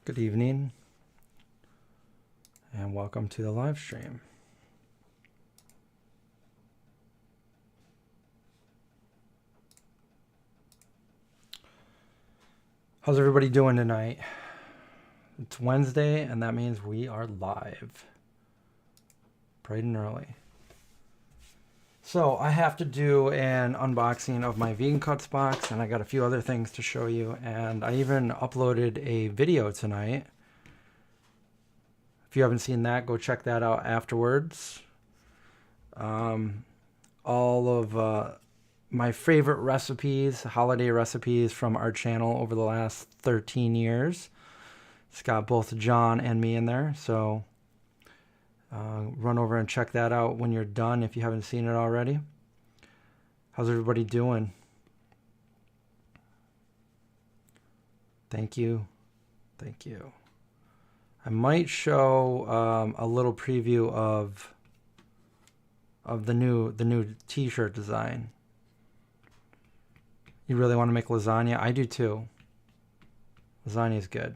Good evening, and welcome to the live stream. How's everybody doing tonight? It's Wednesday, and that means we are live. Bright and early. So I have to do an unboxing of my Vegan Cuts box, and I got a few other things to show you, and I even uploaded a video tonight. If you haven't seen that, go check that out afterwards. All of my favorite recipes, holiday recipes from our channel over the last 13 years. It's got both John and me in there, so run over and check that out when you're done if you haven't seen it already. How's everybody doing? Thank you. Thank you. I might show a little preview of the new t-shirt design. You really want to make lasagna? I do too. Lasagna is good.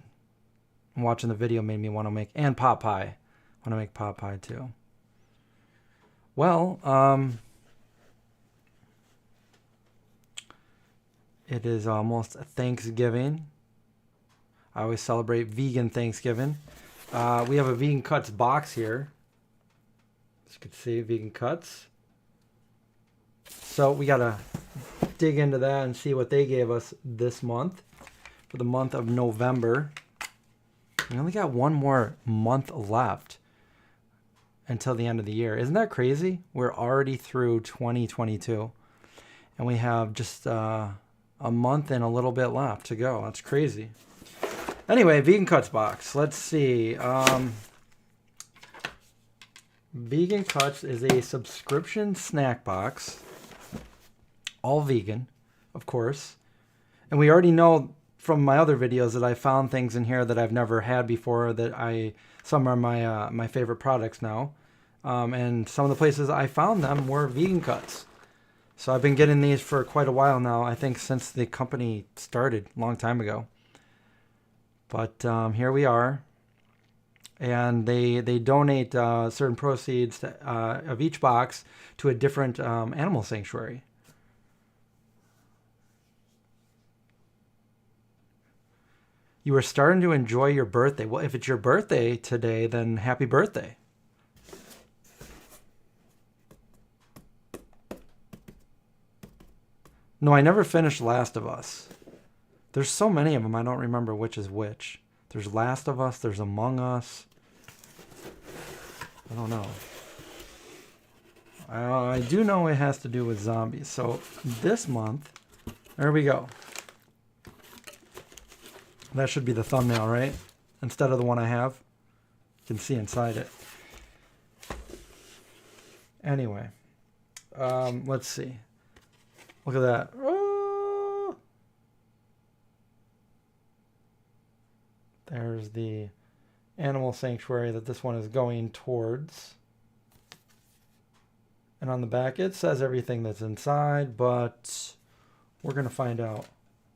And watching the video made me want to make, and pot pie. I want to make pot pie too. Well, it is almost Thanksgiving. I always celebrate vegan Thanksgiving. We have a Vegan Cuts box here. As you can see, Vegan Cuts. So we got to dig into that and see what they gave us this month. For the month of November. We only got one more month left until the end of the year. Isn't that crazy? We're already through 2022. And we have just a month and a little bit left to go. That's crazy. Anyway, Vegan Cuts box. Let's see. Vegan Cuts is a subscription snack box. All vegan, of course. And we already know from my other videos that I found things in here that I've never had before, that some are my favorite products now. And some of the places I found them were Vegan Cuts. So I've been getting these for quite a while now, I think since the company started a long time ago. But here we are. And they donate certain proceeds of each box to a different animal sanctuary. You are starting to enjoy your birthday. Well, if it's your birthday today, then happy birthday. No, I never finished Last of Us. There's so many of them, I don't remember which is which. There's Last of Us, there's Among Us. I don't know. I do know it has to do with zombies. So this month, there we go. That should be the thumbnail, right? Instead of the one I have. You can see inside it. Anyway. Let's see. Look at that. Oh! There's the animal sanctuary that this one is going towards. And on the back it says everything that's inside, but we're going to find out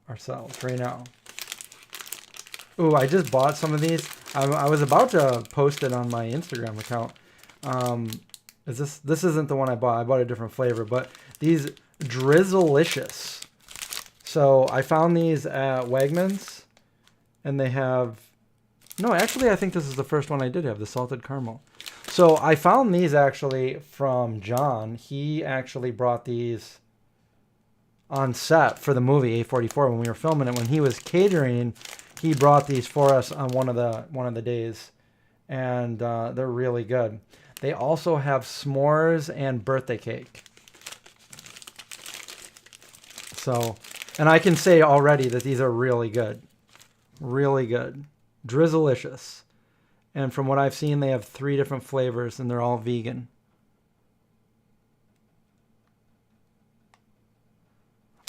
ourselves right now. Ooh, I just bought some of these. I was about to post it on my Instagram account. This isn't the one I bought. I bought a different flavor, but these Drizzlicious. So I found these at Wegmans, and they have, no, actually I think this is the first one I did have, the salted caramel. So I found these actually from John. He actually brought these on set for the movie A44 when we were filming it. When he was catering, he brought these for us on one of the days, and they're really good. They also have s'mores and birthday cake. So, and I can say already that these are really good. Really good. Drizzlicious. And from what I've seen, they have 3 different flavors, and they're all vegan.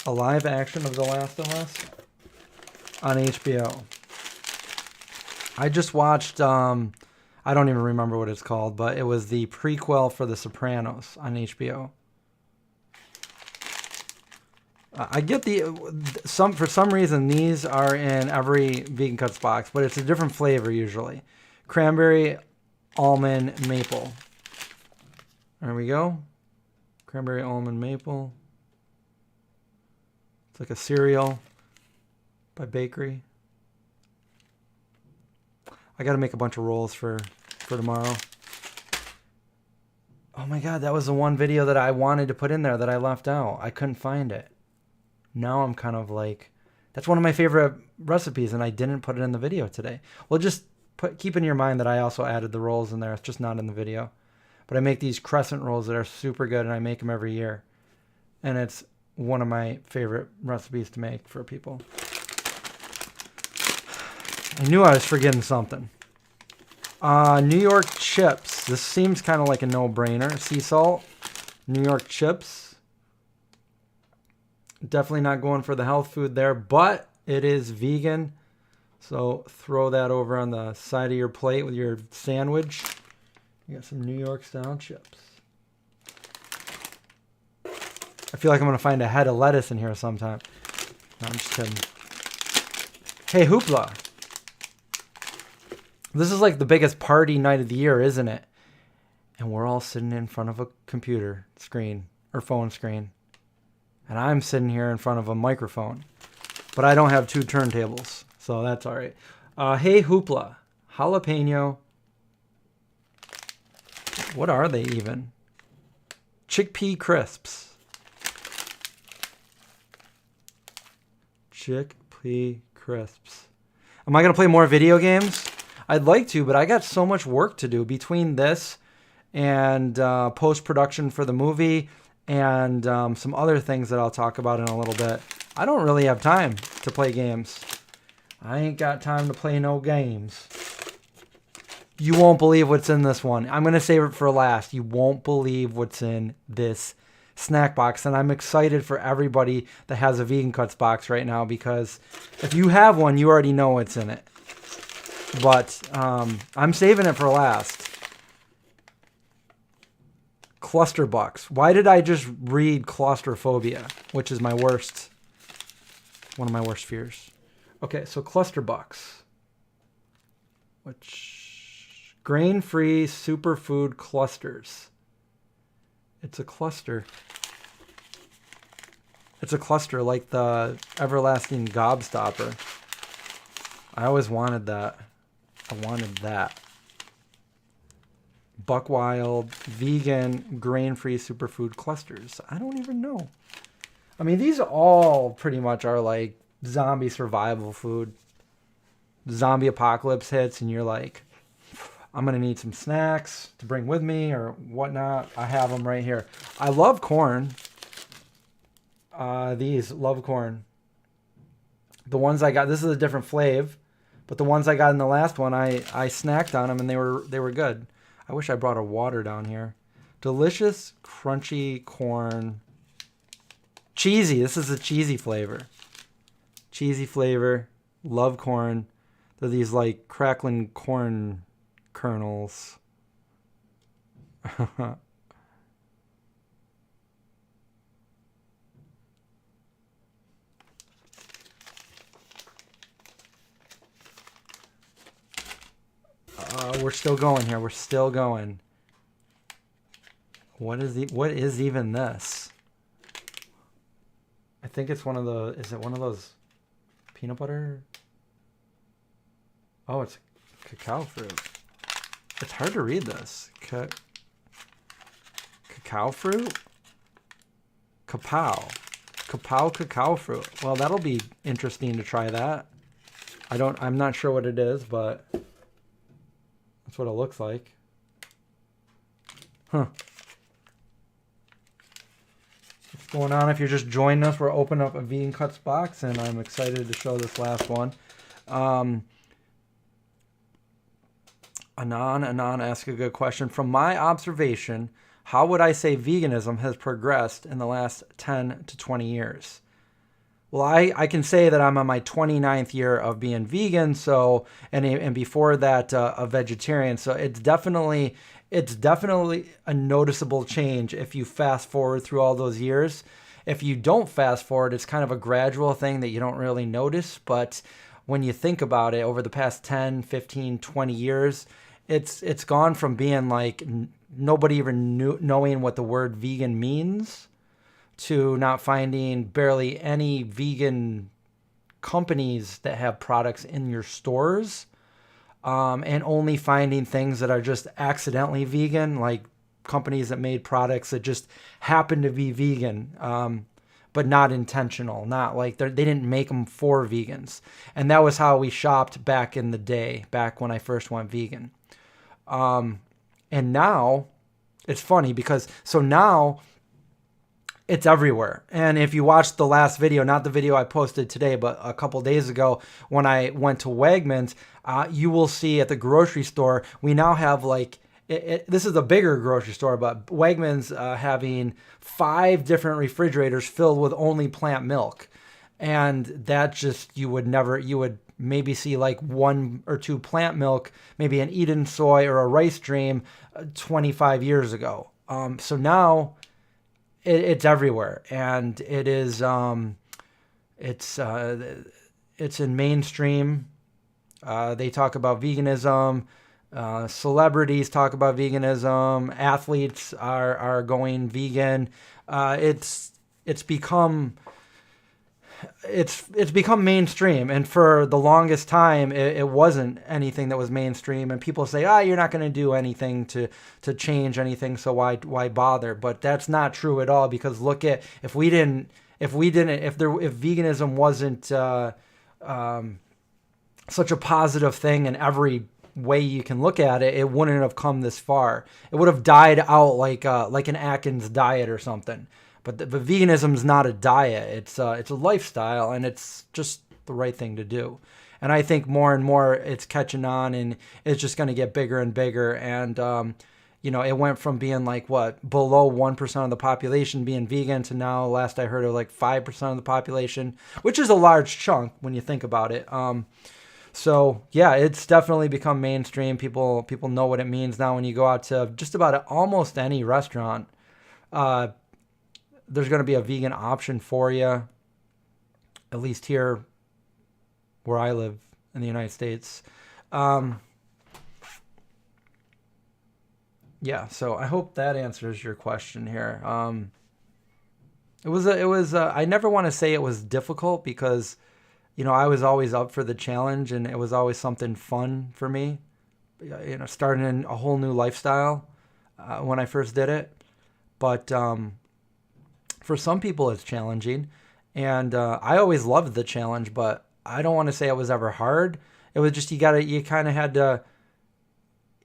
A live action of The Last of Us on HBO. I just watched, I don't even remember what it's called, but it was the prequel for The Sopranos on HBO. I get for some reason these are in every Vegan Cuts box, but it's a different flavor usually. Cranberry, almond, maple. There we go. Cranberry, almond, maple. It's like a cereal by bakery. I got to make a bunch of rolls for tomorrow. Oh my God, that was the one video that I wanted to put in there that I left out. I couldn't find it. Now I'm kind of like, that's one of my favorite recipes and I didn't put it in the video today. Well, just keep in your mind that I also added the rolls in there. It's just not in the video. But I make these crescent rolls that are super good and I make them every year. And it's one of my favorite recipes to make for people. I knew I was forgetting something. New York chips. This seems kind of like a no-brainer. Sea salt. New York chips. Definitely not going for the health food there, but it is vegan. So throw that over on the side of your plate with your sandwich. You got some New York style chips. I feel like I'm going to find a head of lettuce in here sometime. No, I'm just kidding. Hey, Hoopla. This is like the biggest party night of the year, isn't it? And we're all sitting in front of a computer screen or phone screen. And I'm sitting here in front of a microphone. But I don't have two turntables, so that's all right. Hey, Hoopla. Jalapeno. What are they even? Chickpea crisps. Chickpea crisps. Am I going to play more video games? I'd like to, but I got so much work to do between this and post-production for the movie and some other things that I'll talk about in a little bit. I don't really have time to play games. I ain't got time to play no games. You won't believe what's in this one. I'm going to save it for last. You won't believe what's in this snack box. And I'm excited for everybody that has a Vegan Cuts box right now because if you have one, you already know what's in it. But I'm saving it for last. Clusterbucks. Why did I just read claustrophobia, which is my worst, one of my worst fears? Okay, so Clusterbucks, which grain-free superfood clusters. It's a cluster. It's a cluster like the everlasting gobstopper. I always wanted that. I wanted that. Buck Wild, vegan, grain-free superfood clusters. I don't even know. I mean, these all pretty much are like zombie survival food. Zombie apocalypse hits and you're like, I'm going to need some snacks to bring with me or whatnot. I have them right here. I love corn. Love corn. The ones I got, this is a different flavor, but the ones I got in the last one, I snacked on them and they were good. I wish I brought a water down here. Delicious, crunchy corn. Cheesy. This is a cheesy flavor. Cheesy flavor. Love corn. They're these like crackling corn kernels. We're still going here. We're still going. What is even this? I think it's one of the, is it one of those peanut butter? Oh, it's cacao fruit. It's hard to read this. Cacao fruit? Cacao fruit. Well, that'll be interesting to try that. I'm not sure what it is, but that's what it looks like. Huh. What's going on? If you're just joining us, we're opening up a Vegan Cuts box, and I'm excited to show this last one. Anon asked a good question. From my observation, how would I say veganism has progressed in the last 10 to 20 years? Well, I can say that I'm on my 29th year of being vegan, so and before that a vegetarian. So it's definitely a noticeable change if you fast forward through all those years. if you don't fast forward, it's kind of a gradual thing that you don't really notice. But when you think about it, over the past 10, 15, 20 years, it's gone from being like nobody even knowing what the word vegan means to not finding barely any vegan companies that have products in your stores, and only finding things that are just accidentally vegan, like companies that made products that just happen to be vegan, but not intentional, not like they didn't make them for vegans. And that was how we shopped back in the day, back when I first went vegan. And now it's funny because now it's everywhere. And if you watched the last video, not the video I posted today, but a couple days ago when I went to Wegmans, you will see at the grocery store, we now have like, this is a bigger grocery store, but Wegmans having 5 different refrigerators filled with only plant milk. And that just, you would maybe see like 1 or 2 plant milk, maybe an Eden soy or a Rice Dream 25 years ago. So now it's everywhere, and it is it's in mainstream. They talk about veganism. Celebrities talk about veganism. Athletes are going vegan. It's become mainstream, and for the longest time it wasn't anything that was mainstream. And people say, you're not going to do anything to change anything, so why bother? But that's not true at all, because look at, if veganism wasn't such a positive thing in every way you can look at it, it wouldn't have come this far. It would have died out like an Atkins diet or something. But veganism is not a diet. It's a lifestyle, and it's just the right thing to do. And I think more and more it's catching on, and it's just going to get bigger and bigger. And it went from being like below 1% of the population being vegan to now, last I heard, of like 5% of the population, which is a large chunk when you think about it. So yeah, it's definitely become mainstream. People know what it means now. When you go out to just about almost any restaurant, there's going to be a vegan option for you, at least here where I live in the United States. Yeah, so I hope that answers your question here. It was I never want to say it was difficult, because I was always up for the challenge, and it was always something fun for me, starting in a whole new lifestyle when I first did it. But for some people it's challenging, and I always loved the challenge, but I don't want to say it was ever hard. It was just, you kind of had to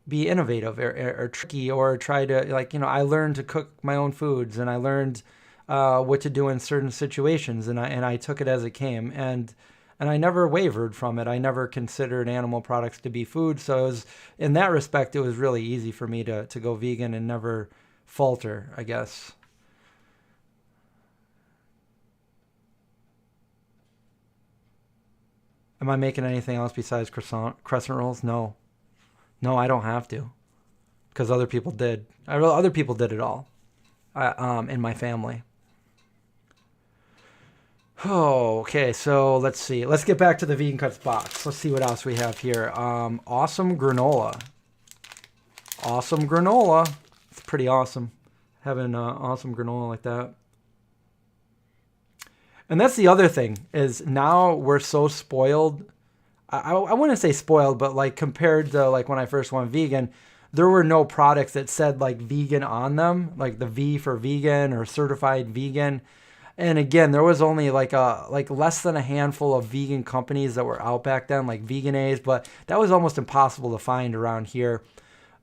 be innovative or tricky, or try to, I learned to cook my own foods, and I learned what to do in certain situations, and I took it as it came, and I never wavered from it. I never considered animal products to be food, so in that respect, it was really easy for me to go vegan and never falter, I guess. Am I making anything else besides crescent rolls? No, I don't have to, because other people did. Other people did it all, in my family. Oh, okay. So let's see. Let's get back to the Vegan Cuts box. Let's see what else we have here. Awesome granola. Awesome granola. It's pretty awesome, having awesome granola like that. And that's the other thing, is now we're so spoiled. I wouldn't say spoiled, but compared to when I first went vegan, there were no products that said vegan on them, like the V for vegan or certified vegan. And again, there was only less than a handful of vegan companies that were out back then, like Vegan-A's, but that was almost impossible to find around here.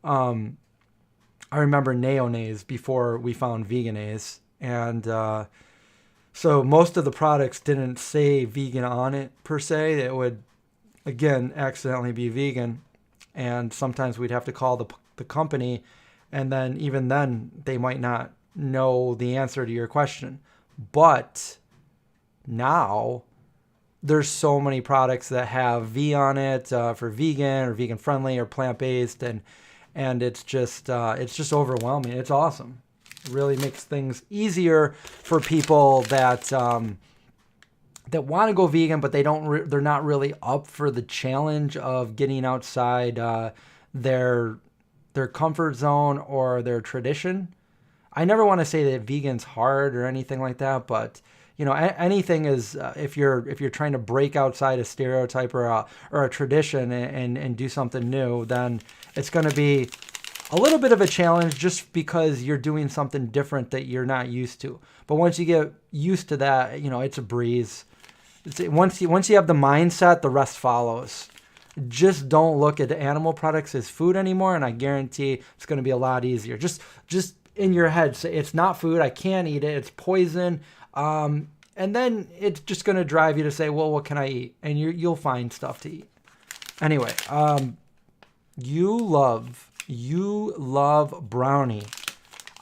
I remember Neonays before we found Vegan-A's, and so most of the products didn't say vegan on it per se. It would, again, accidentally be vegan, and sometimes we'd have to call the company, and then even then they might not know the answer to your question. But now there's so many products that have V on it for vegan or vegan friendly or plant-based, and it's just overwhelming. It's awesome. Really makes things easier for people that that want to go vegan, but they're not really up for the challenge of getting outside their comfort zone or their tradition. I never want to say that vegan's hard or anything like that, but you know, anything is if you're trying to break outside a stereotype or a tradition and do something new, then it's going to be a little bit of a challenge just because you're doing something different that you're not used to. But once you get used to that, you know, it's a breeze. Once you have the mindset, the rest follows. Just don't look at animal products as food anymore, and I guarantee it's going to be a lot easier. Just in your head, say it's not food. I can't eat it. It's poison. And then it's just going to drive you to say, well, what can I eat? And you'll find stuff to eat. Anyway, you love brownie.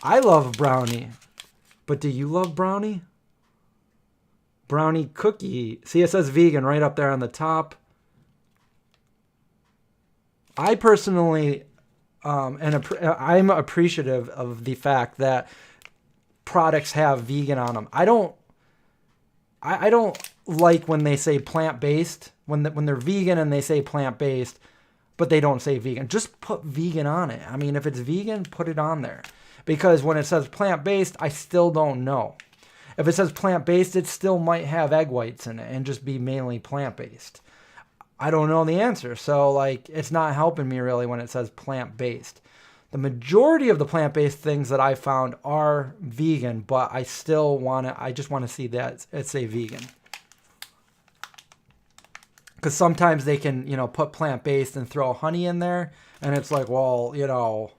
I love brownie. But do you love brownie? Brownie cookie. See, it says vegan right up there on the top. I personally I'm appreciative of the fact that products have vegan on them. I don't like when they say plant-based, when they're vegan and they say plant-based, but they don't say vegan. Just put vegan on it. I mean, if it's vegan, put it on there. Because when it says plant-based, I still don't know. If it says plant-based, it still might have egg whites in it and just be mainly plant-based. I don't know the answer. So, like, it's not helping me really when it says plant-based. The majority of the plant-based things that I found are vegan, but I just want to see that it say vegan. Because sometimes they can, you know, put plant-based and throw honey in there, and it's like, well, you know.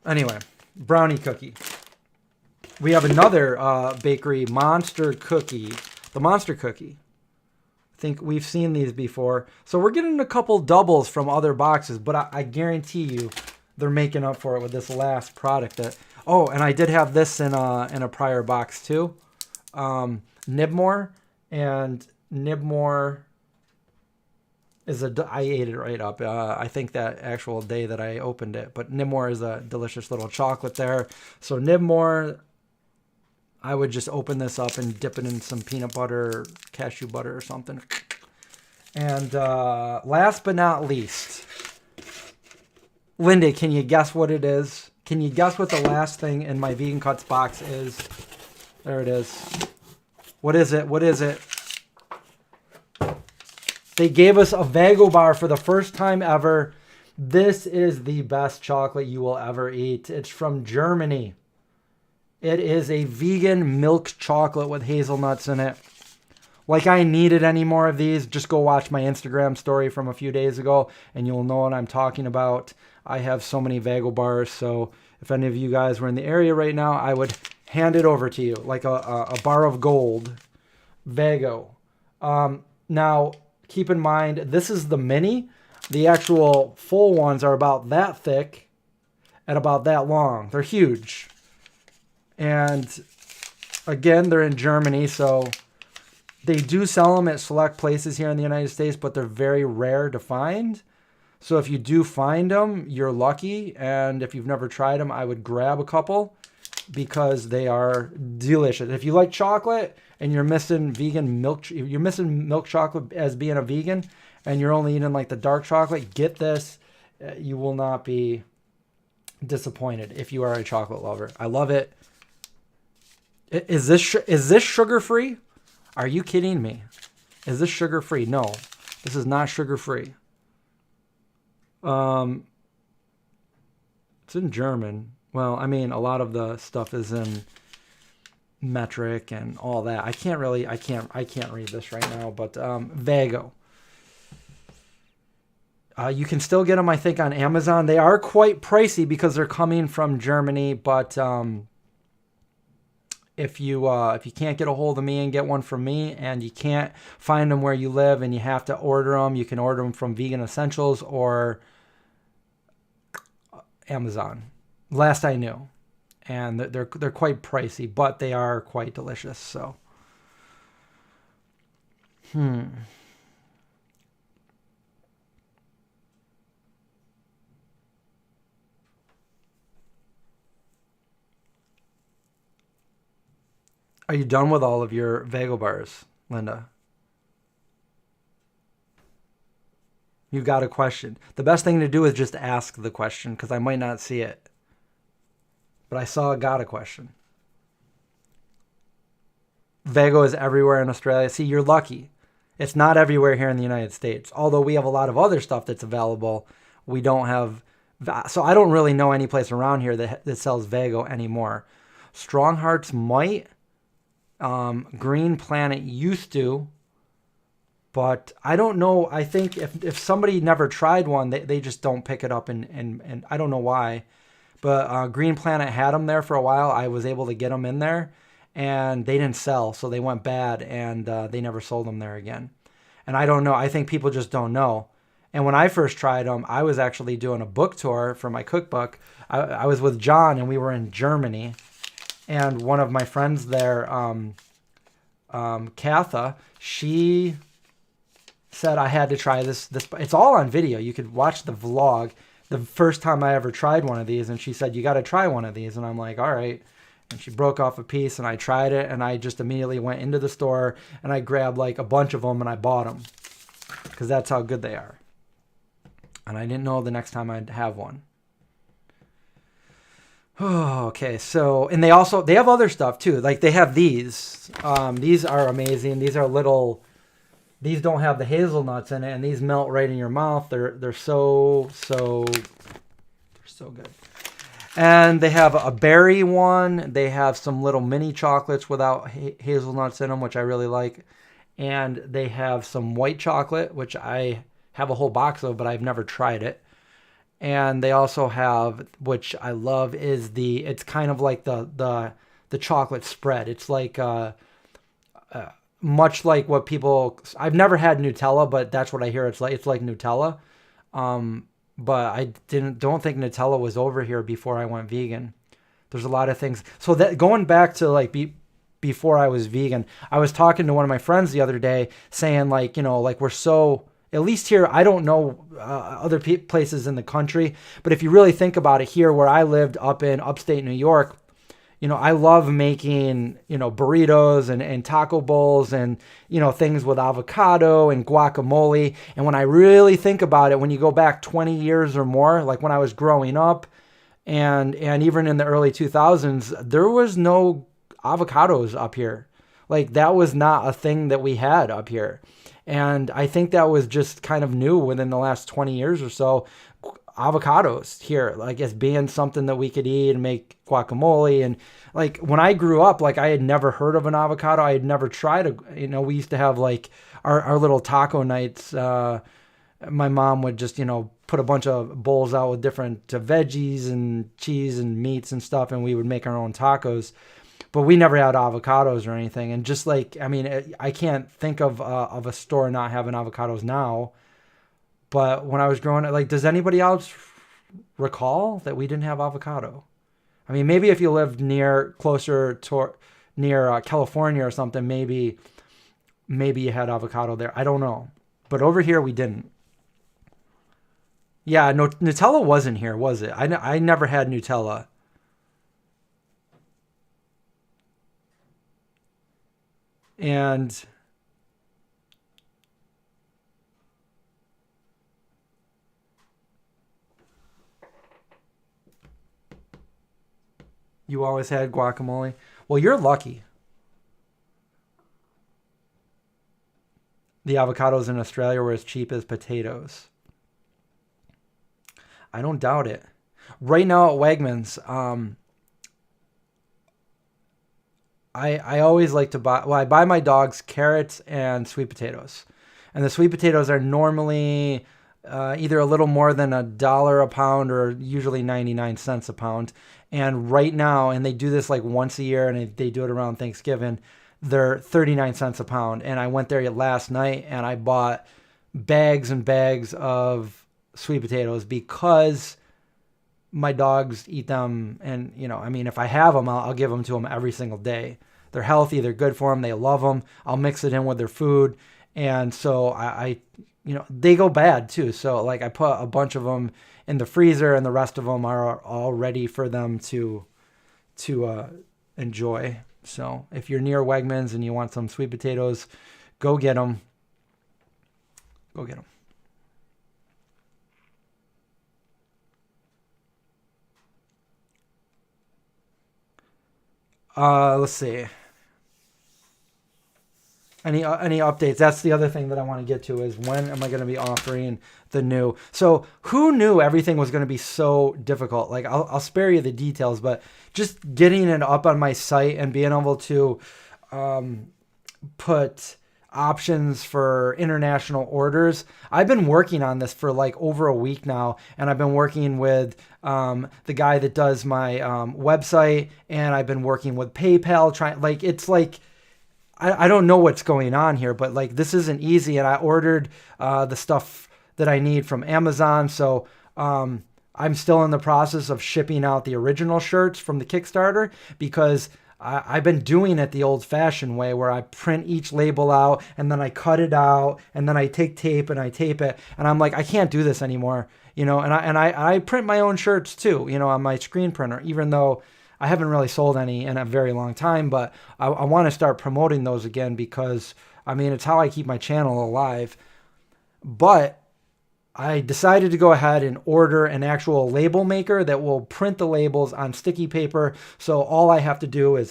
Anyway, brownie cookie. We have another bakery monster cookie. The monster cookie. I think we've seen these before. So we're getting a couple doubles from other boxes, but I guarantee you they're making up for it with this last product. Oh, and I did have this in a prior box too. Nibmore, and Nibmore is I ate it right up. I think that actual day that I opened it, but Nibmore is a delicious little chocolate there. So Nibmore, I would just open this up and dip it in some peanut butter, cashew butter or something. And last but not least, Linda, can you guess what it is? Can you guess what the last thing in my Vegan Cuts box is? There it is. What is it? What is it? They gave us a Vago bar for the first time ever. This is the best chocolate you will ever eat. It's from Germany. It is a vegan milk chocolate with hazelnuts in it. Like I needed any more of these, just go watch my Instagram story from a few days ago and you'll know what I'm talking about. I have so many Vago bars, so if any of you guys were in the area right now, I would hand it over to you like a bar of gold. Vago. Now, keep in mind, this is the mini. The actual full ones are about that thick and about that long. They're huge. And again, they're in Germany, so they do sell them at select places here in the United States, but they're very rare to find. So if you do find them, you're lucky. And if you've never tried them, I would grab a couple because they are delicious. If you like chocolate and you're missing vegan milk, you're missing milk chocolate as being a vegan, and you're only eating like the dark chocolate, get this. You will not be disappointed if you are a chocolate lover. I love it. Is this sugar-free? Are you kidding me? Is this sugar-free? No, this is not sugar-free. It's in German. Well, I mean, a lot of the stuff is in metric and all that. I can't read this right now, but Vago. You can still get them, I think, on Amazon. They are quite pricey because they're coming from Germany, but if you can't get a hold of me and get one from me, and you can't find them where you live and you have to order them, you can order them from Vegan Essentials or Amazon. Last I knew, and they're quite pricey, but they are quite delicious. So, Are you done with all of your Vago bars, Linda? You got a question. The best thing to do is just ask the question because I might not see it. But I saw got a question. Vago is everywhere in Australia. See, you're lucky. It's not everywhere here in the United States. Although we have a lot of other stuff that's available, we don't have. So I don't really know any place around here that sells Vago anymore. Strong Hearts might. Green Planet used to. But I don't know. I think if somebody never tried one, they just don't pick it up. And I don't know why. But Green Planet had them there for a while. I was able to get them in there. And they didn't sell, so they went bad, and they never sold them there again. And I don't know. I think people just don't know. And when I first tried them, I was actually doing a book tour for my cookbook. I was with John, and we were in Germany. And one of my friends there, Katha, she said I had to try this. It's all on video. You could watch the vlog. The first time I ever tried one of these, and she said, you got to try one of these. And I'm like, all right. And she broke off a piece, and I tried it, and I just immediately went into the store, and I grabbed like a bunch of them, and I bought them because that's how good they are. And I didn't know the next time I'd have one. Oh, okay. So, and they have other stuff too. Like they have these. These are amazing. These are little. These don't have the hazelnuts in it, and these melt right in your mouth. They're so good. And they have a berry one. They have some little mini chocolates without hazelnuts in them, which I really like. And they have some white chocolate, which I have a whole box of, but I've never tried it. And they also have, which I love, is it's kind of like the chocolate spread. It's like much like what I've never had Nutella, but that's what I hear. It's like Nutella. But I don't think Nutella was over here before I went vegan. There's a lot of things. So that going back to like before I was vegan, I was talking to one of my friends the other day saying like, like we're so, at least here, I don't know other places in the country, but if you really think about it here where I lived up in upstate New York, I love making, burritos and taco bowls and, things with avocado and guacamole. And when I really think about it, when you go back 20 years or more, like when I was growing up and even in the early 2000s, there was no avocados up here. Like that was not a thing that we had up here. And I think that was just kind of new within the last 20 years or so. Avocados here, like as being something that we could eat and make guacamole. And like when I grew up, like I had never heard of an avocado. I had never tried we used to have like our little taco nights. My mom would just, put a bunch of bowls out with different veggies and cheese and meats and stuff. And we would make our own tacos, but we never had avocados or anything. And just like, I can't think of a store not having avocados now. But when I was growing up, like, does anybody else recall that we didn't have avocado? Maybe if you lived closer to California or something, maybe you had avocado there. I don't know. But over here, we didn't. Yeah, no, Nutella wasn't here, was it? I never had Nutella. And you always had guacamole? Well, you're lucky. The avocados in Australia were as cheap as potatoes. I don't doubt it. Right now at Wegmans, I always like to buy, I buy my dogs carrots and sweet potatoes. And the sweet potatoes are normally either a little more than $1 a pound or usually 99 cents a pound. And right now, and they do this like once a year and they do it around Thanksgiving, they're 39 cents a pound. And I went there last night and I bought bags and bags of sweet potatoes because my dogs eat them. And, if I have them, I'll give them to them every single day. They're healthy. They're good for them. They love them. I'll mix it in with their food. And so they go bad too. So like I put a bunch of them in the freezer and the rest of them are all ready for them to enjoy. So if you're near Wegmans and you want some sweet potatoes, go get them. Go get them. Let's see. Any updates? That's the other thing that I want to get to is when am I going to be offering the new? So who knew everything was going to be so difficult? Like I'll spare you the details, but just getting it up on my site and being able to put options for international orders. I've been working on this for like over a week now, and I've been working with the guy that does my website, and I've been working with PayPal. I don't know what's going on here, but like this isn't easy. And I ordered the stuff that I need from Amazon. So I'm still in the process of shipping out the original shirts from the Kickstarter because I've been doing it the old fashioned way where I print each label out and then I cut it out and then I take tape and I tape it. And I'm like, I can't do this anymore, you know, and I print my own shirts too, you know, on my screen printer, even though I haven't really sold any in a very long time, but I want to start promoting those again because, I mean, it's how I keep my channel alive. But I decided to go ahead and order an actual label maker that will print the labels on sticky paper. So all I have to do is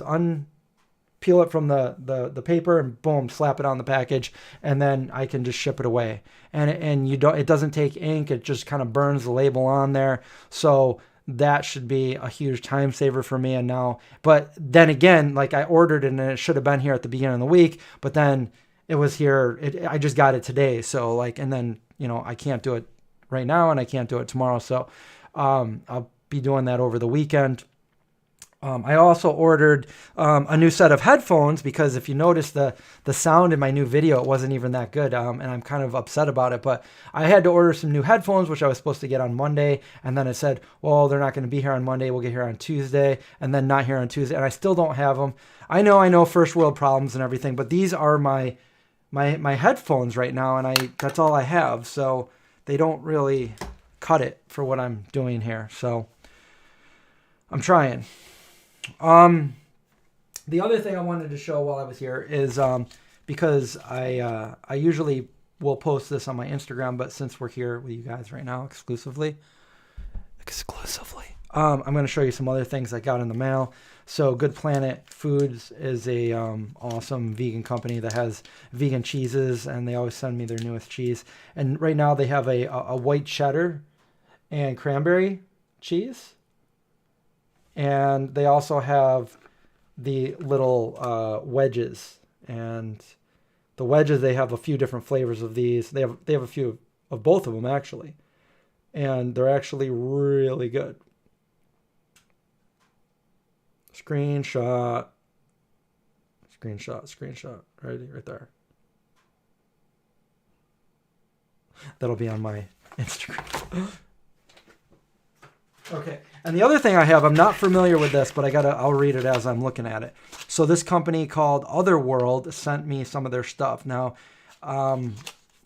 peel it from the paper and boom, slap it on the package, and then I can just ship it away. And it doesn't take ink; it just kind of burns the label on there. So that should be a huge time saver for me. And now, but then again, like I ordered it and it should have been here at the beginning of the week, but then it was here. I just got it today. So like, and then, you know, I can't do it right now and I can't do it tomorrow. So I'll be doing that over the weekend. I also ordered a new set of headphones because if you notice the sound in my new video, it wasn't even that good. And I'm kind of upset about it, but I had to order some new headphones, which I was supposed to get on Monday. And then it said, well, they're not going to be here on Monday. We'll get here on Tuesday and then not here on Tuesday. And I still don't have them. I know first world problems and everything, but these are my headphones right now. And that's all I have. So they don't really cut it for what I'm doing here. So I'm trying. The other thing I wanted to show while I was here is because I usually will post this on my Instagram, but since we're here with you guys right now exclusively, I'm going to show you some other things I got in the mail. So Good Planet Foods is a awesome vegan company that has vegan cheeses, and they always send me their newest cheese. And right now they have a white cheddar and cranberry cheese. And they also have the little wedges, and the wedges, they have a few different flavors of these. They have a few of both of them actually, and they're actually really good. Screenshot, right there. That'll be on my Instagram. Okay, and the other thing I have, I'm not familiar with this, but I'll read it as I'm looking at it. So this company called Otherworld sent me some of their stuff. Now, I'll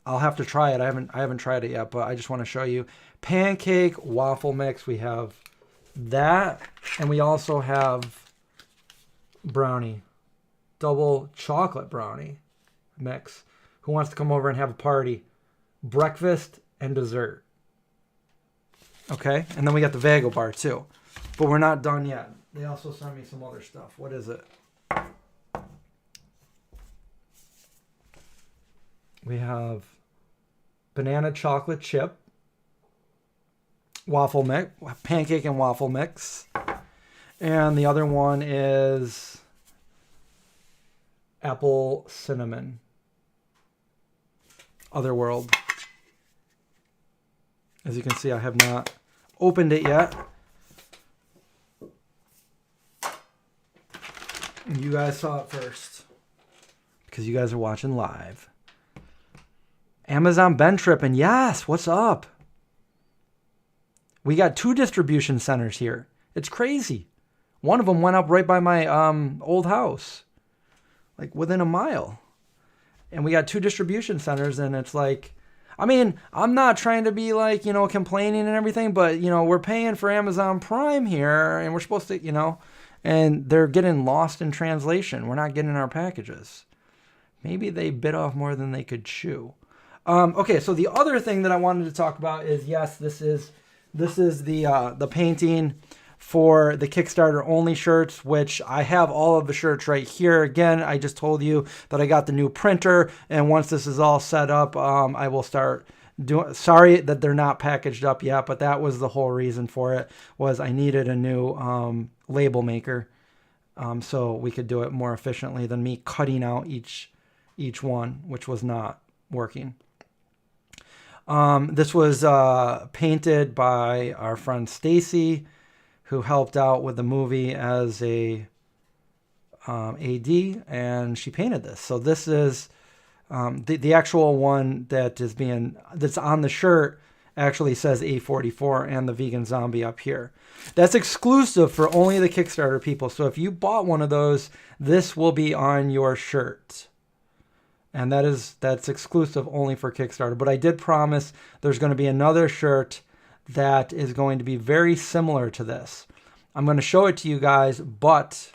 have to try it. I haven't tried it yet, but I just want to show you. Pancake waffle mix. We have that, and we also have brownie, double chocolate brownie mix. Who wants to come over and have a party? Breakfast and dessert. Okay, and then we got the Vago bar too, but we're not done yet. They also sent me some other stuff. What is it? We have banana chocolate chip, waffle mix, pancake and waffle mix, and the other one is apple cinnamon. Otherworld. As you can see, I have not opened it yet. You guys saw it first because you guys are watching live. Amazon Ben tripping. Yes, what's up? We got 2 distribution centers here. It's crazy. One of them went up right by my old house, like within a mile. And we got 2 distribution centers, and it's like, I mean, I'm not trying to be like, complaining and everything, but, we're paying for Amazon Prime here, and we're supposed to, and they're getting lost in translation. We're not getting our packages. Maybe they bit off more than they could chew. Okay, so the other thing that I wanted to talk about is, yes, this is the painting for the Kickstarter only shirts, which I have all of the shirts right here. Again, I just told you that I got the new printer, and once this is all set up, I will start doing. Sorry that they're not packaged up yet, but that was the whole reason for it, was I needed a new label maker, so we could do it more efficiently than me cutting out each one, which was not working. This was painted by our friend Stacy, who helped out with the movie as a AD, and she painted this. So this is the actual one that's on the shirt actually says A44 and the vegan zombie up here. That's exclusive for only the Kickstarter people. So if you bought one of those, this will be on your shirt. And that's exclusive only for Kickstarter. But I did promise there's going to be another shirt that is going to be very similar to this. I'm going to show it to you guys, but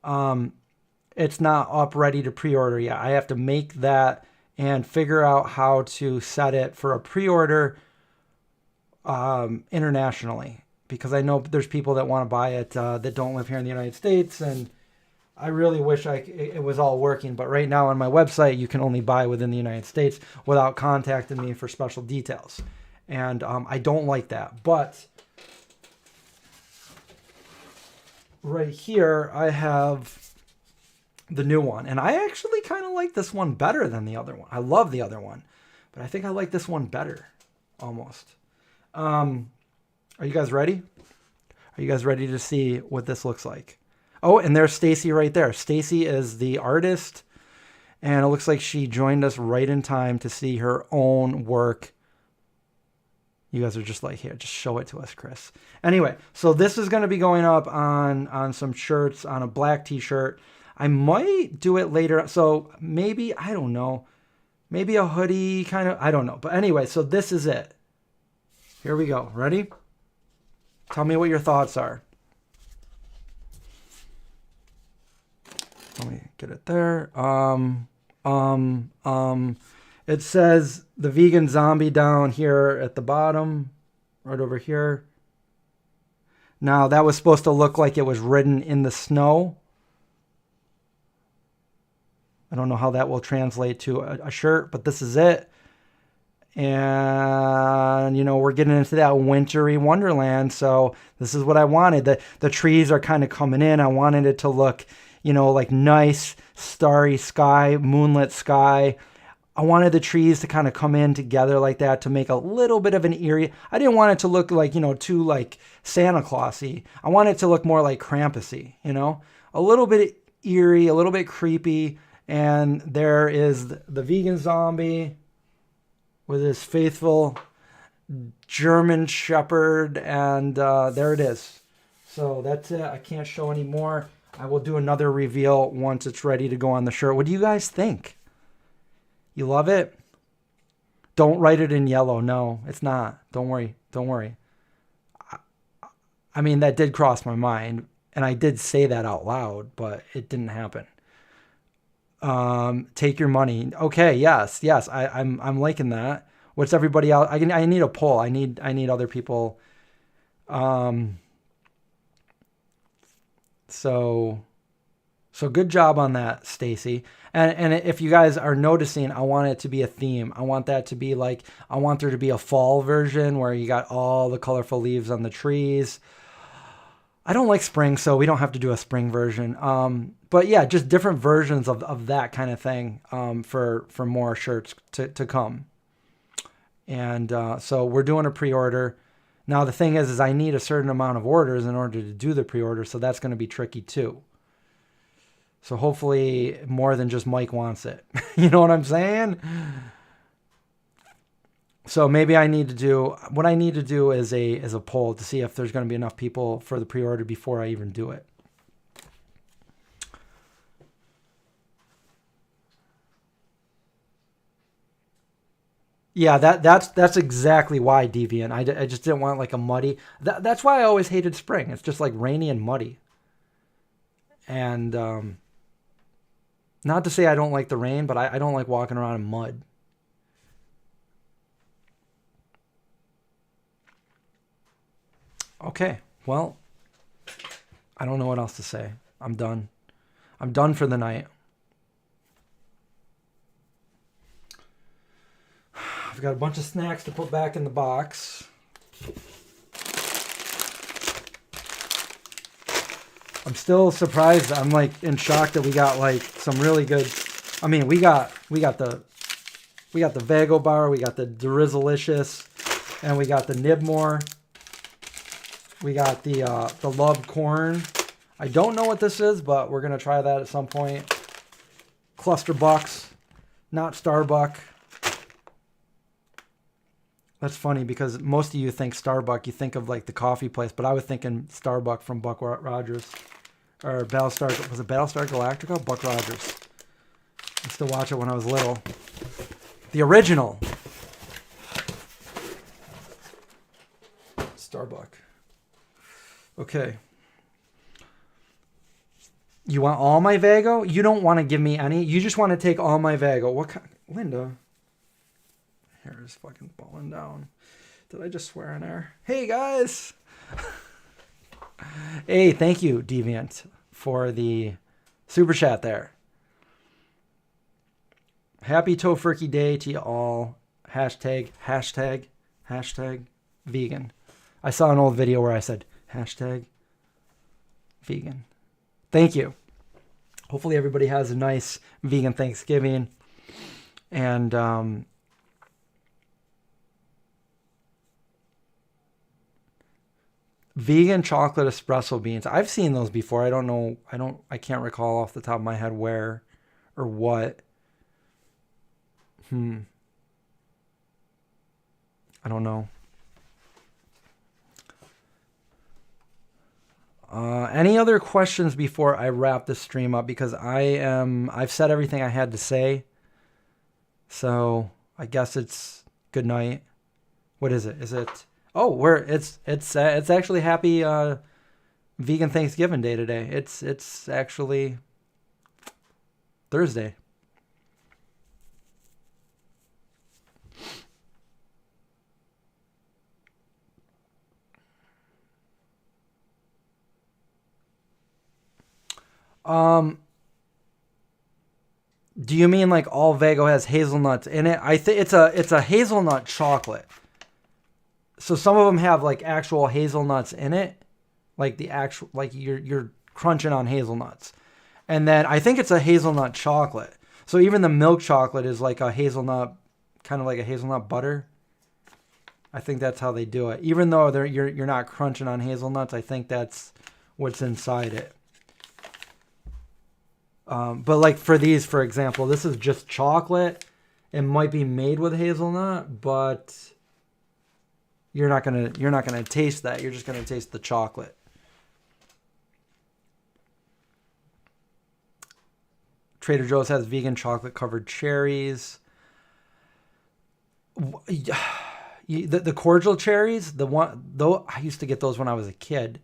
it's not up ready to pre-order yet. I have to make that and figure out how to set it for a pre-order internationally, because I know there's people that want to buy it that don't live here in the United States, and I really wish it was all working. But right now on my website, you can only buy within the United States without contacting me for special details. And I don't like that. But right here, I have the new one. And I actually kind of like this one better than the other one. I love the other one, but I think I like this one better, almost. Are you guys ready? Are you guys ready to see what this looks like? Oh, and there's Stacy right there. Stacy is the artist, and it looks like she joined us right in time to see her own work. You guys are just like, here, just show it to us, Chris. Anyway, so this is going to be going up on some shirts, on a black t-shirt. I might do it later. So maybe, I don't know, maybe a hoodie kind of, I don't know. But anyway, so this is it. Here we go. Ready? Tell me what your thoughts are. Let me get it there. It says the vegan zombie down here at the bottom, right over here. Now that was supposed to look like it was written in the snow. I don't know how that will translate to a shirt, but this is it. And, you know, we're getting into that wintry wonderland. So this is what I wanted. The trees are kind of coming in. I wanted it to look, you know, like nice, starry sky, moonlit sky. I wanted the trees to kind of come in together like that to make a little bit of an eerie. I didn't want it to look like, you know, too like Santa Claus-y. I want it to look more like Krampus-y, you know, a little bit eerie, a little bit creepy. And there is the vegan zombie with his faithful German shepherd. And there it is. So that's it. I can't show any more. I will do another reveal once it's ready to go on the shirt. What do you guys think? You love it? Don't write it in yellow. No, it's not. Don't worry. Don't worry. I mean, that did cross my mind, and I did say that out loud, but it didn't happen. Take your money. Okay, yes. I'm liking that. What's everybody else? I need a poll. I need other people. So good job on that, Stacy. And if you guys are noticing, I want it to be a theme. I want that to be like, I want there to be a fall version where you got all the colorful leaves on the trees. I don't like spring, so we don't have to do a spring version. But yeah, just different versions of that kind of thing for more shirts to come. And so we're doing a pre-order. Now, the thing is I need a certain amount of orders in order to do the pre-order, so that's going to be tricky too. So hopefully more than just Mike wants it. You know what I'm saying? So maybe what I need to do is a poll to see if there's going to be enough people for the pre-order before I even do it. Yeah, that's exactly why, Deviant. I just didn't want like a muddy. That's why I always hated spring. It's just like rainy and muddy. And not to say I don't like the rain, but I don't like walking around in mud. Okay, well, I don't know what else to say. I'm done. I'm done for the night. I've got a bunch of snacks to put back in the box. I'm still surprised. I'm like in shock that we got like some really good. I mean, we got the Vago bar, we got the Drizzlicious, and we got the Nibmore. We got the Love Corn. I don't know what this is, but we're gonna try that at some point. Cluster Bucks, not Starbuck. That's funny because most of you think Starbuck, you think of like the coffee place, but I was thinking Starbuck from Buck Rogers. Or Battlestar, was it Battlestar Galactica? Buck Rogers. I used to watch it when I was little. The original. Starbuck. Okay. You want all my Vago? You don't want to give me any. You just want to take all my Vago. What kind? Linda. Hair is fucking falling down. Did I just swear on air? Hey, guys. Hey, thank you, Deviant, for the super chat there. Happy Tofurkey Day to you all. Hashtag vegan. I saw an old video where I said hashtag vegan. Thank you. Hopefully everybody has a nice vegan Thanksgiving. And vegan chocolate espresso beans. I've seen those before. I can't recall off the top of my head where or what. I don't know. Any other questions before I wrap this stream up? Because I've said everything I had to say. So I guess it's good night. What is it? Is it? Oh, it's actually happy vegan Thanksgiving Day today. It's actually Thursday. Do you mean like all Vago has hazelnuts in it? I think it's a hazelnut chocolate. So some of them have like actual hazelnuts in it, like the actual, like you're crunching on hazelnuts. And then I think it's a hazelnut chocolate. So even the milk chocolate is like a hazelnut, kind of like a hazelnut butter. I think that's how they do it. Even though you're not crunching on hazelnuts, I think that's what's inside it. But like for these, for example, this is just chocolate. It might be made with hazelnut, but you're not gonna taste that. You're just gonna taste the chocolate. Trader Joe's has vegan chocolate covered cherries. The cordial cherries, I used to get those when I was a kid,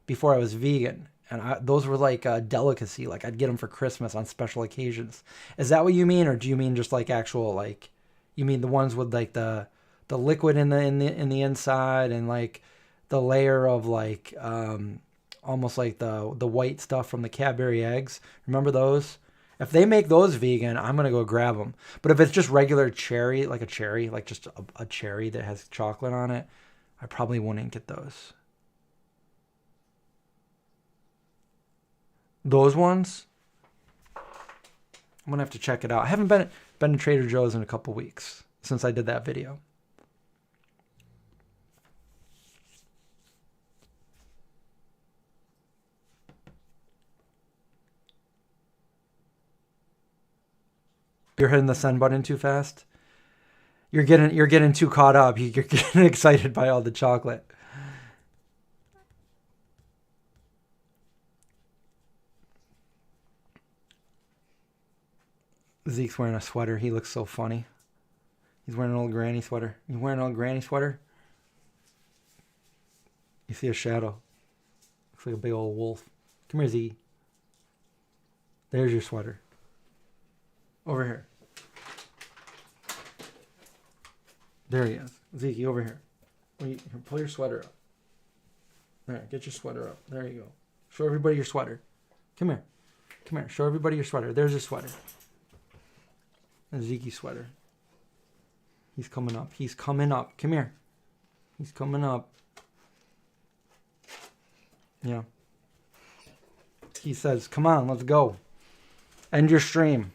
before I was vegan, and those were like a delicacy. Like I'd get them for Christmas on special occasions. Is that what you mean, or do you mean just like actual like? You mean the ones with like the liquid in the inside and like the layer of like almost like the white stuff from the Cadbury eggs? Remember those? If they make those vegan, I'm gonna go grab them. But if it's just regular cherry, like just a cherry that has chocolate on it, I probably wouldn't get those. Those ones, I'm gonna have to check it out. I haven't been to Trader Joe's in a couple weeks since I did that video. You're hitting the send button too fast. You're getting too caught up. You're getting excited by all the chocolate. Zeke's wearing a sweater. He looks so funny. He's wearing an old granny sweater. You wearing an old granny sweater? You see a shadow. Looks like a big old wolf. Come here, Zeke. There's your sweater. Over here. There he is. Zeke, over here. Pull your sweater up. There, get your sweater up. There you go. Show everybody your sweater. Come here. Come here. Show everybody your sweater. There's your sweater. And Zeke's sweater. He's coming up. He's coming up. Come here. He's coming up. Yeah. He says, come on, let's go. End your stream.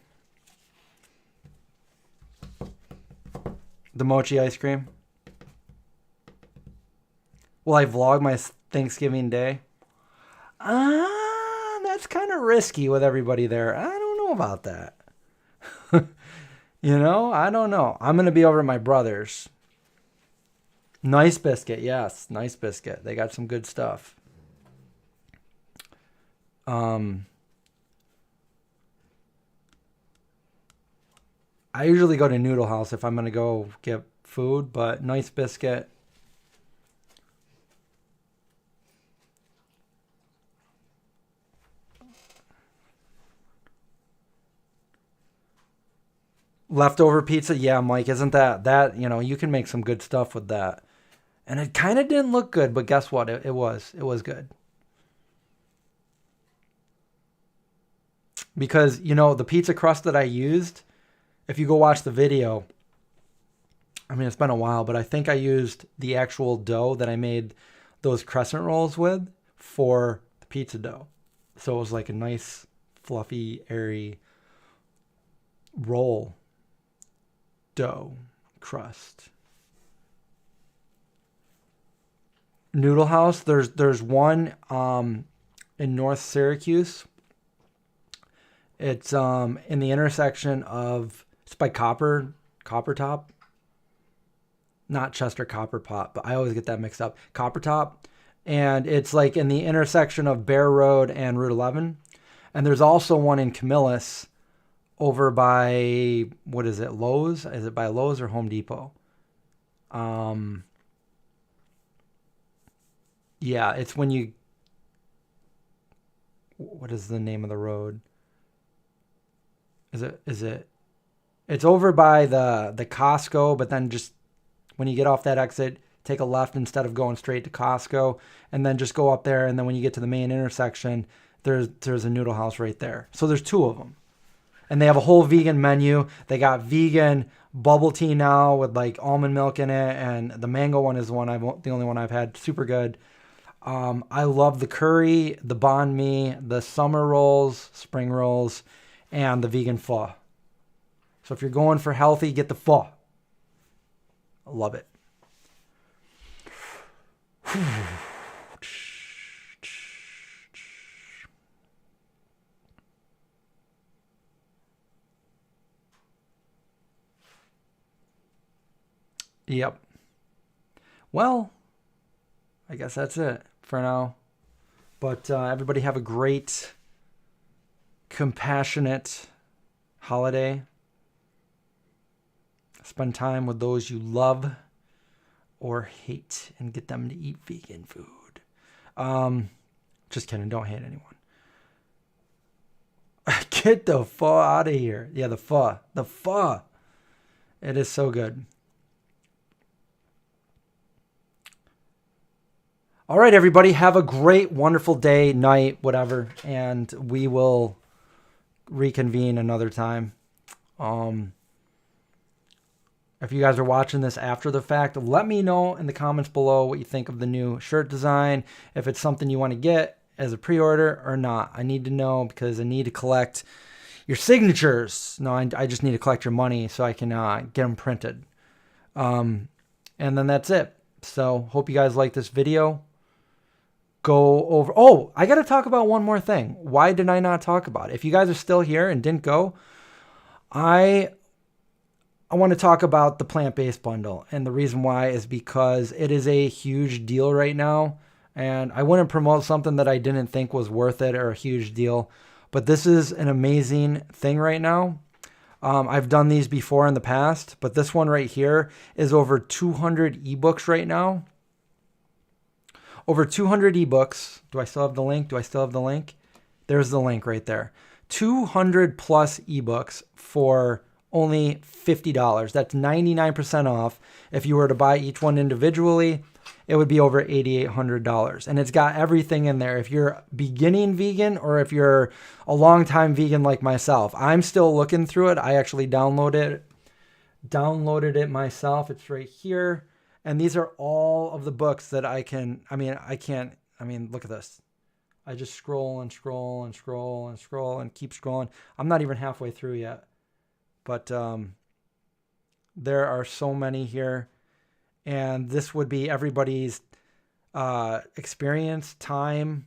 The mochi ice cream. Will I vlog my Thanksgiving day? That's kind of risky with everybody there. I don't know about that. You know, I don't know. I'm going to be over at my brother's. Nice Biscuit, yes. Nice Biscuit. They got some good stuff. I usually go to Noodle House if I'm going to go get food, but Nice Biscuit. Leftover pizza, yeah, Mike, isn't that, you know, you can make some good stuff with that. And it kind of didn't look good, but guess what? It was good. Because, you know, the pizza crust that I used, if you go watch the video, I mean, it's been a while, but I think I used the actual dough that I made those crescent rolls with for the pizza dough. So it was like a nice, fluffy, airy roll dough crust. Noodle House, there's one in North Syracuse. It's in the intersection of, it's by Copper Top. Not Chester Copper Pot, but I always get that mixed up. Copper Top. And it's like in the intersection of Bear Road and Route 11. And there's also one in Camillus over by, what is it, Lowe's? Is it by Lowe's or Home Depot? Yeah, it's when you, what is the name of the road? It's over by the Costco, but then just when you get off that exit, take a left instead of going straight to Costco, and then just go up there, and then when you get to the main intersection, there's a Noodle House right there. So there's two of them. And they have a whole vegan menu. They got vegan bubble tea now with like almond milk in it, and the mango one is the only one I've had. Super good. I love the curry, the banh mi, the summer rolls, spring rolls, and the vegan pho. So if you're going for healthy, get the pho. I love it. Yep. Well, I guess that's it for now. But everybody have a great, compassionate holiday. Spend time with those you love or hate and get them to eat vegan food. Just kidding. Don't hate anyone. Get the pho out of here. Yeah, the pho. The pho. It is so good. All right, everybody. Have a great, wonderful day, night, whatever. And we will reconvene another time. If you guys are watching this after the fact, let me know in the comments below what you think of the new shirt design. If it's something you want to get as a pre-order or not. I need to know because I need to collect your signatures. No, I just need to collect your money so I can get them printed. And then that's it. So hope you guys like this video. Go over. Oh, I got to talk about one more thing. Why did I not talk about it? If you guys are still here and didn't go, I want to talk about the plant-based bundle. And the reason why is because it is a huge deal right now. And I wouldn't promote something that I didn't think was worth it or a huge deal. But this is an amazing thing right now. I've done these before in the past, but this one right here is over 200 ebooks right now. Over 200 ebooks. Do I still have the link? There's the link right there. 200 plus ebooks for only $50. That's 99% off. If you were to buy each one individually, it would be over $8,800. And it's got everything in there. If you're beginning vegan or if you're a long-time vegan like myself, I'm still looking through it. I actually downloaded it myself. It's right here. And these are all of the books that look at this. I just scroll and scroll and scroll and scroll and keep scrolling. I'm not even halfway through yet. But there are so many here. And this would be everybody's experience, time,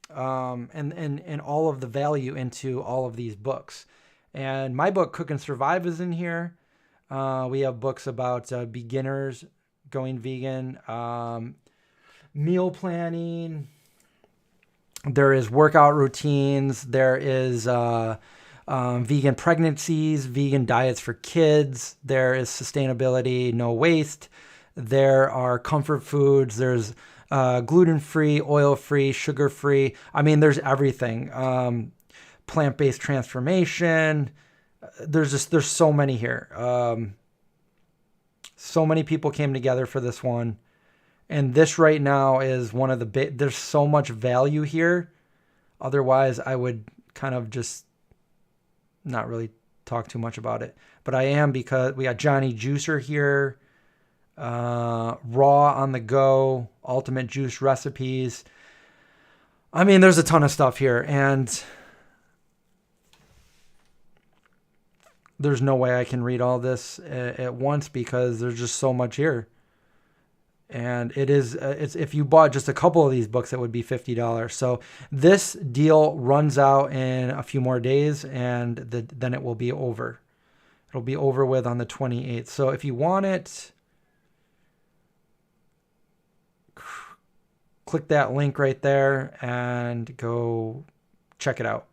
and all of the value into all of these books. And my book, Cook and Survive, is in here. We have books about beginners going vegan, meal planning. There is workout routines. There is vegan pregnancies, vegan diets for kids. There is sustainability, no waste. There are comfort foods. There's gluten-free, oil-free, sugar-free. I mean, there's everything. Plant-based transformation. There's so many here. So many people came together for this one. And this right now is one of the big, there's so much value here. Otherwise, I would kind of just not really talk too much about it. But I am, because we got Johnny Juicer here. Raw on the go, ultimate juice recipes. I mean, there's a ton of stuff here, and there's no way I can read all this at once because there's just so much here. And it's if you bought just a couple of these books, it would be $50. So this deal runs out in a few more days, and then it will be over. It'll be over with on the 28th. So if you want it, click that link right there and go check it out.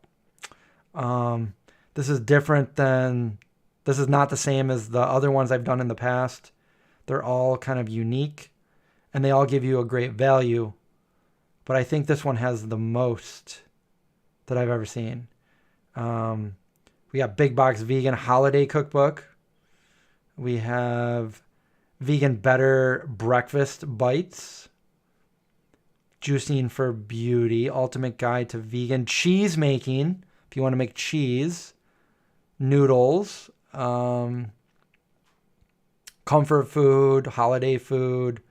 This is different than, this is not the same as the other ones I've done in the past. They're all kind of unique and they all give you a great value. But I think this one has the most that I've ever seen. We got Big Box Vegan Holiday Cookbook. We have Vegan Better Breakfast Bites. Juicing for Beauty, Ultimate Guide to Vegan Cheese Making, if you want to make cheese. Noodles, comfort food, holiday food,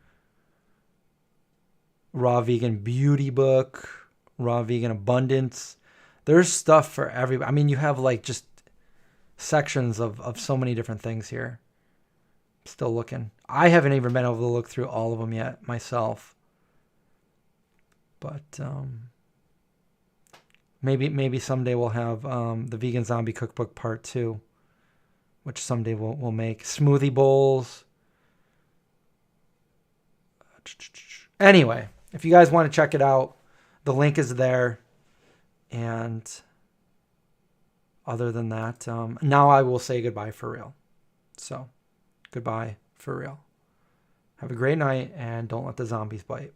Raw Vegan Beauty Book, Raw Vegan Abundance. There's stuff for everybody. I mean, you have like just sections of so many different things here. Still looking. I haven't even been able to look through all of them yet myself. But maybe someday we'll have the Vegan Zombie Cookbook Part 2, which someday we'll make. Smoothie bowls. Anyway, if you guys want to check it out, the link is there. And other than that, now I will say goodbye for real. So, goodbye for real. Have a great night, and don't let the zombies bite.